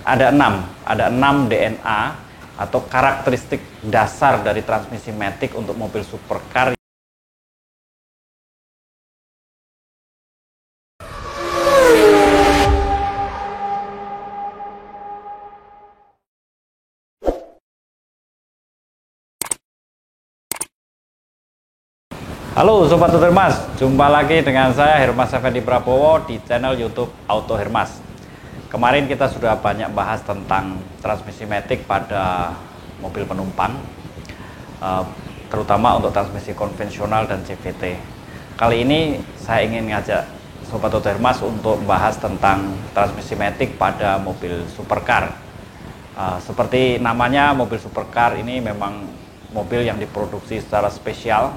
Ada enam DNA atau karakteristik dasar dari transmisi matic untuk mobil supercar. Halo Sobat Auto Hermas, jumpa lagi dengan saya Hermas Effendi Prabowo di channel YouTube Auto Hermas. Kemarin kita sudah banyak bahas tentang transmisi matic pada mobil penumpang, terutama untuk transmisi konvensional dan CVT. Kali ini saya ingin ngajak Sobat Auto Hermas untuk membahas tentang transmisi matic pada mobil supercar. Seperti namanya, mobil supercar ini memang mobil yang diproduksi secara spesial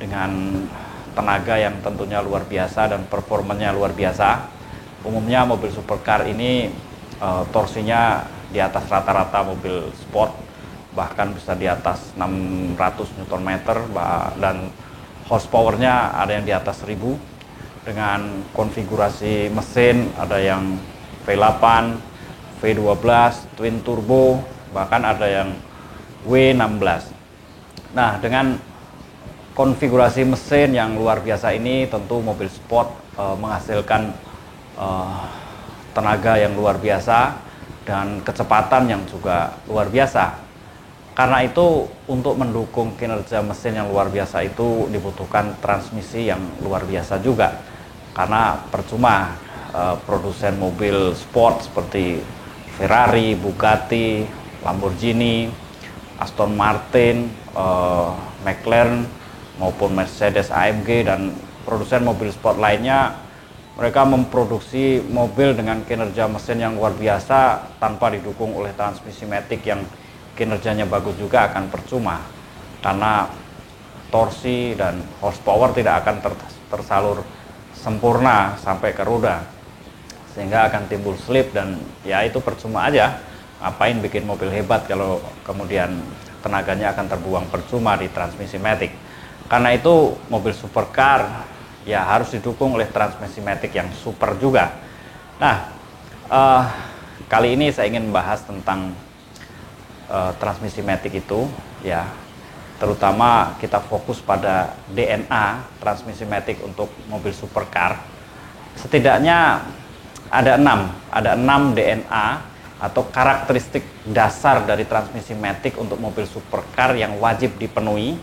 dengan tenaga yang tentunya luar biasa dan performanya luar biasa. Umumnya mobil supercar ini torsinya di atas rata-rata mobil sport, bahkan bisa di atas 600 Nm, dan horsepowernya ada yang di atas 1000, dengan konfigurasi mesin ada yang V8, V12, twin turbo, bahkan ada yang W16. Nah, dengan konfigurasi mesin yang luar biasa ini, tentu mobil sport menghasilkan tenaga yang luar biasa dan kecepatan yang juga luar biasa. Karena itu, untuk mendukung kinerja mesin yang luar biasa itu dibutuhkan transmisi yang luar biasa juga. Karena percuma produsen mobil sport seperti Ferrari, Bugatti, Lamborghini, Aston Martin, McLaren maupun Mercedes AMG dan produsen mobil sport lainnya, mereka memproduksi mobil dengan kinerja mesin yang luar biasa tanpa didukung oleh transmisi matic yang kinerjanya bagus juga akan percuma, karena torsi dan horsepower tidak akan tersalur sempurna sampai ke roda, sehingga akan timbul slip, dan ya itu percuma aja. Ngapain bikin mobil hebat kalau kemudian tenaganya akan terbuang percuma di transmisi matic. Karena itu mobil supercar ya harus didukung oleh transmisi matic yang super juga. Nah, kali ini saya ingin membahas tentang transmisi matic itu, ya, terutama kita fokus pada DNA transmisi matic untuk mobil supercar. Setidaknya ada enam DNA atau karakteristik dasar dari transmisi matic untuk mobil supercar yang wajib dipenuhi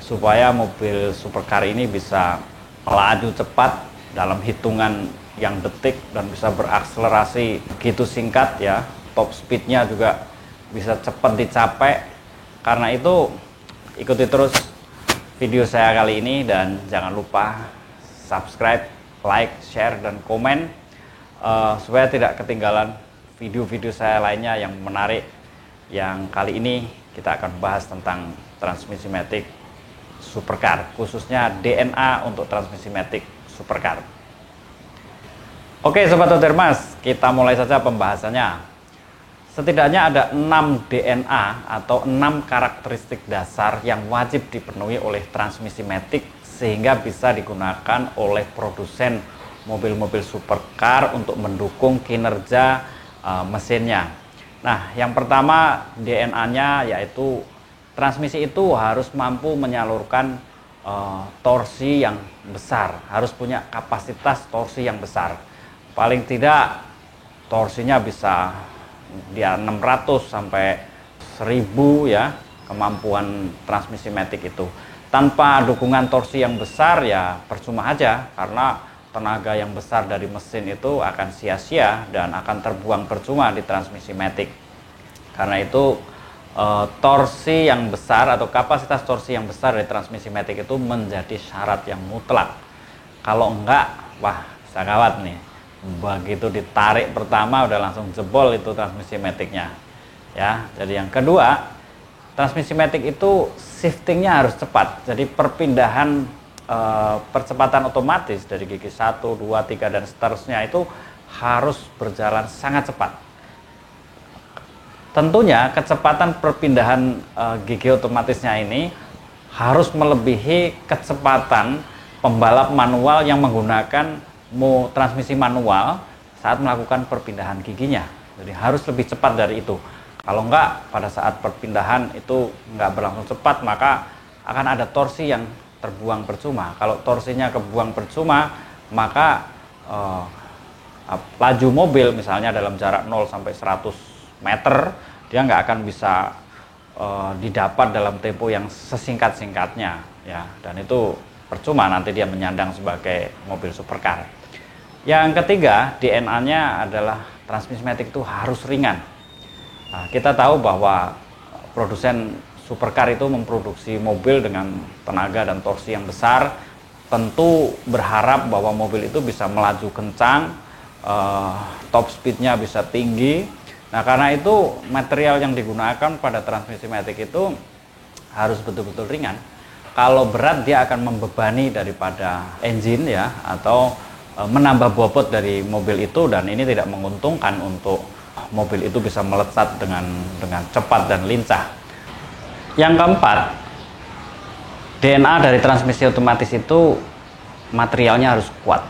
supaya mobil supercar ini bisa melaju cepat dalam hitungan yang detik dan bisa berakselerasi begitu singkat, ya. Top speednya juga bisa cepat dicapai. Karena itu, ikuti terus video saya kali ini dan jangan lupa subscribe, like, share, dan komen supaya tidak ketinggalan video-video saya lainnya yang menarik. Yang kali ini kita akan bahas tentang transmisi matic supercar, khususnya DNA untuk transmisi matic supercar. Oke Sobat Auto Hermas, kita mulai saja pembahasannya. Setidaknya ada 6 DNA atau 6 karakteristik dasar yang wajib dipenuhi oleh transmisi matic sehingga bisa digunakan oleh produsen mobil-mobil supercar untuk mendukung kinerja mesinnya. Nah, yang pertama DNA-nya yaitu transmisi itu harus mampu menyalurkan torsi yang besar, harus punya kapasitas torsi yang besar. Paling tidak torsinya bisa di 600 sampai 1000, ya, kemampuan transmisi matic itu. Tanpa dukungan torsi yang besar ya percuma aja, karena tenaga yang besar dari mesin itu akan sia-sia dan akan terbuang percuma di transmisi matic. Karena itu torsi yang besar atau kapasitas torsi yang besar dari transmisi matic itu menjadi syarat yang mutlak. Kalau enggak, wah, bisa gawat nih. Begitu ditarik pertama udah langsung jebol itu transmisi maticnya, ya. Jadi yang kedua, transmisi matic itu shiftingnya harus cepat. Jadi perpindahan percepatan otomatis dari gigi 1, 2, 3 dan seterusnya itu harus berjalan sangat cepat. Tentunya kecepatan perpindahan gigi otomatisnya ini harus melebihi kecepatan pembalap manual yang menggunakan transmisi manual saat melakukan perpindahan giginya. Jadi harus lebih cepat dari itu. Kalau enggak, pada saat perpindahan itu enggak berlangsung cepat, maka akan ada torsi yang terbuang percuma. Kalau torsinya kebuang percuma, maka laju mobil misalnya dalam jarak 0 sampai 100 meter, dia nggak akan bisa didapat dalam tempo yang sesingkat-singkatnya, ya. Dan itu percuma, nanti dia menyandang sebagai mobil supercar. Yang ketiga, DNA-nya adalah transmisi matic itu harus ringan. Nah, kita tahu bahwa produsen supercar itu memproduksi mobil dengan tenaga dan torsi yang besar, tentu berharap bahwa mobil itu bisa melaju kencang, top speednya bisa tinggi. Nah, karena itu material yang digunakan pada transmisi matic itu harus betul-betul ringan. Kalau berat, dia akan membebani daripada engine, ya, atau menambah bobot dari mobil itu, dan ini tidak menguntungkan untuk mobil itu bisa melesat dengan cepat dan lincah. Yang keempat, DNA dari transmisi otomatis itu materialnya harus kuat.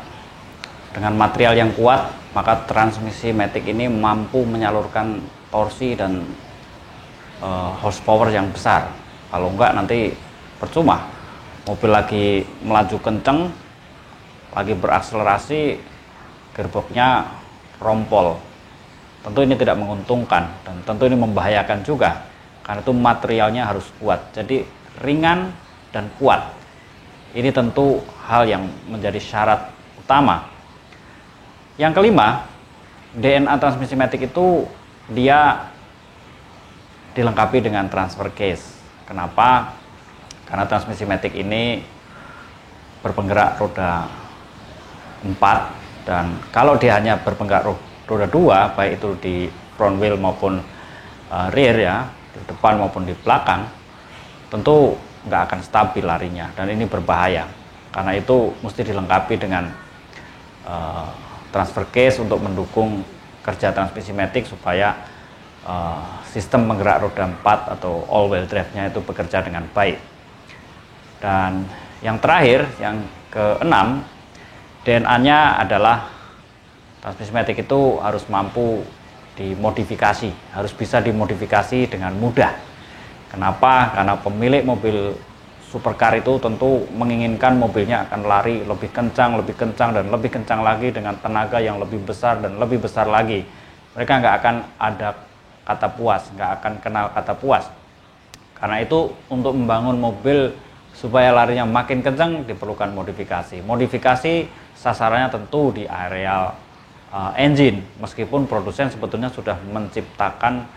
Dengan material yang kuat, maka transmisi matic ini mampu menyalurkan torsi dan horsepower yang besar. Kalau enggak, nanti percuma. Mobil lagi melaju kenceng, lagi berakselerasi, gearboxnya rompol. Tentu ini tidak menguntungkan, dan tentu ini membahayakan juga. Karena itu materialnya harus kuat. Jadi ringan dan kuat. Ini tentu hal yang menjadi syarat utama. Yang kelima, DNA transmisi matic itu dia dilengkapi dengan transfer case. Kenapa? Karena transmisi matic ini berpenggerak roda 4, dan kalau dia hanya berpenggerak roda 2, baik itu di front wheel maupun rear, ya, di depan maupun di belakang, tentu nggak akan stabil larinya, dan ini berbahaya. Karena itu mesti dilengkapi dengan transfer case untuk mendukung kerja transmisi matic supaya sistem penggerak roda 4 atau all wheel drive-nya itu bekerja dengan baik. Dan yang terakhir, yang keenam, DNA-nya adalah transmisi matic itu harus mampu dimodifikasi, harus bisa dimodifikasi dengan mudah. Kenapa? Karena pemilik mobil supercar itu tentu menginginkan mobilnya akan lari lebih kencang, dan lebih kencang lagi dengan tenaga yang lebih besar dan lebih besar lagi. Mereka nggak akan ada kata puas, nggak akan kenal kata puas. Karena itu untuk membangun mobil supaya larinya makin kencang diperlukan modifikasi. Modifikasi sasarannya tentu di area engine, meskipun produsen sebetulnya sudah menciptakan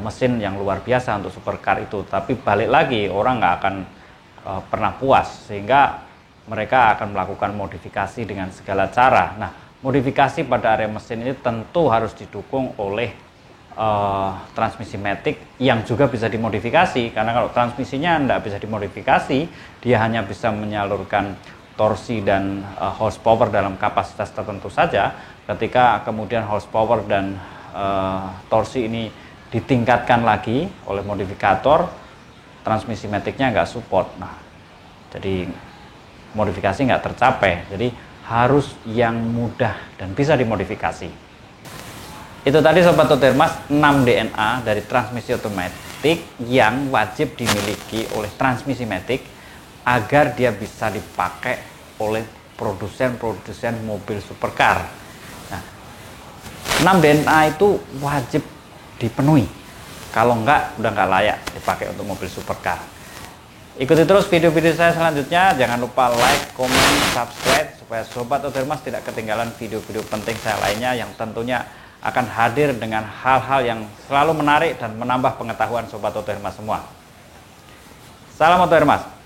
mesin yang luar biasa untuk supercar itu, tapi balik lagi orang nggak akan pernah puas, sehingga mereka akan melakukan modifikasi dengan segala cara. Nah, modifikasi pada area mesin ini tentu harus didukung oleh transmisi matic yang juga bisa dimodifikasi, karena kalau transmisinya tidak bisa dimodifikasi, dia hanya bisa menyalurkan torsi dan horsepower dalam kapasitas tertentu saja. Ketika kemudian horsepower dan torsi ini ditingkatkan lagi oleh modifikator, transmisi maticnya nggak support. Nah, jadi modifikasi nggak tercapai. Jadi harus yang mudah dan bisa dimodifikasi. Itu tadi Sobat Otohermas, 6 DNA dari transmisi otomatis yang wajib dimiliki oleh transmisi matic agar dia bisa dipakai oleh produsen-produsen mobil supercar. Nah, 6 DNA itu wajib dipenuhi. Kalau enggak, udah nggak layak dipakai untuk mobil supercar. Ikuti terus video-video saya selanjutnya. Jangan lupa like, komen, subscribe supaya Sobat Otohermas tidak ketinggalan video-video penting saya lainnya yang tentunya akan hadir dengan hal-hal yang selalu menarik dan menambah pengetahuan Sobat Otohermas semua. Salam Otohermas.